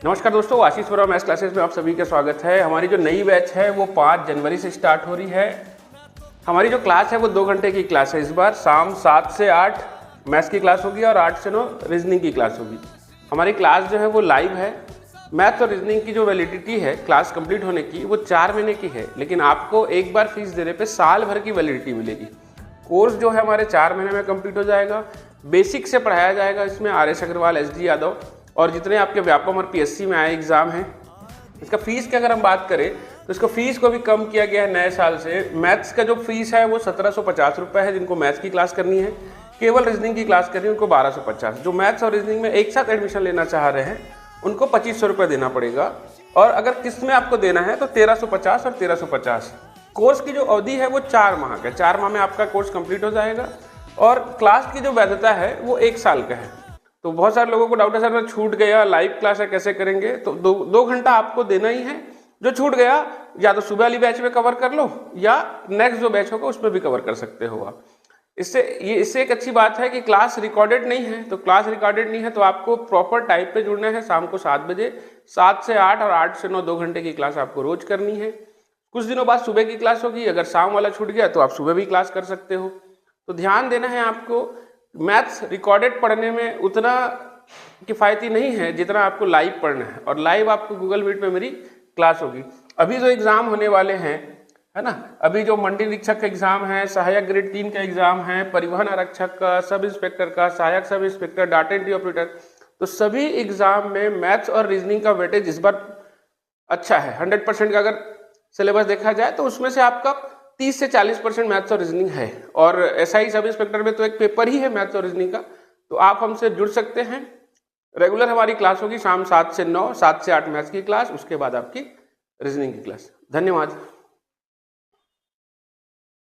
नमस्कार दोस्तों, आशीष Verma maths classes में आप सभी का स्वागत है। हमारी जो नई बैच है वो 5 जनवरी से स्टार्ट हो रही है। हमारी जो क्लास है वो 2 घंटे की क्लास है। इस बार शाम 7 से 8 मैथ्स की क्लास होगी और 8 से 9 रीजनिंग की क्लास होगी। हमारी क्लास जो है वो लाइव है। मैथ्स और रीजनिंग की जो वैलिडिटी है क्लास कंप्लीट होने की वो 4 महीने की है, लेकिन आपको एक बार फीस देने पे साल भर की वैलिडिटी मिलेगी। कोर्स जो है हमारे 4 महीने में कंप्लीट हो जाएगा। बेसिक से पढ़ाया जाएगा इसमें RS अग्रवाल, SD यादव और जितने आपके व्यापम और PSC में आए एग्जाम हैं। इसका फीस की अगर हम बात करें तो इसका फीस को भी कम किया गया है नए साल से। मैथ्स का जो फीस है वो 1750 रुपये है जिनको मैथ्स की क्लास करनी है। केवल रीजनिंग की क्लास करनी है उनको 1250। जो मैथ्स और रीजनिंग में एक साथ एडमिशन लेना चाह रहे हैं उनको 2500 रुपये देना पड़ेगा, और अगर किस्त में आपको देना है तो 1350 और 1350। कोर्स की जो अवधि है वो 4 माह का। 4 माह में आपका कोर्स कंप्लीट हो जाएगा और क्लास की जो वैधता है वो 1 साल का है। तो बहुत सारे लोगों को डाउट है, सर छूट गया, लाइव क्लास है कैसे करेंगे? तो दो घंटा आपको देना ही है। जो छूट गया या तो सुबह वाली बैच में कवर कर लो या नेक्स्ट जो बैच होगा उसमें भी कवर कर सकते हो आप। इससे एक अच्छी बात है कि क्लास रिकॉर्डेड नहीं है। तो क्लास रिकॉर्डेड नहीं है तो आपको प्रॉपर टाइम पे जुड़ना है। शाम को 7 बजे, 7 से 8 और 8 से 9 2 घंटे की क्लास आपको रोज करनी है। कुछ दिनों बाद सुबह की क्लास होगी। अगर शाम वाला छूट गया तो आप सुबह भी क्लास कर सकते हो। तो ध्यान देना है आपको। मैथ्स रिकॉर्डेड पढ़ने में उतना किफ़ायती नहीं है जितना आपको लाइव पढ़ना है, और लाइव आपको गूगल मीट में मेरी क्लास होगी। अभी जो एग्ज़ाम होने वाले हैं, है ना, अभी जो मंडी निरीक्षक का एग्ज़ाम है, सहायक ग्रेड 3 का एग्ज़ाम है, परिवहन आरक्षक का, सब इंस्पेक्टर का, सहायक sub inspector, data entry operator, तो सभी एग्ज़ाम में मैथ्स और रीजनिंग का वेटेज इस बार अच्छा है। 100% का अगर सिलेबस देखा जाए तो उसमें से आपका 30 से 40% मैथ्स और रीजनिंग है। और SI सब इंस्पेक्टर में तो एक पेपर ही है मैथ्स और रीजनिंग का। तो आप हमसे जुड़ सकते हैं। रेगुलर हमारी क्लास होगी शाम 7 से 9, 7 से 8 मैथ्स की क्लास, उसके बाद आपकी रीजनिंग की क्लास। धन्यवाद।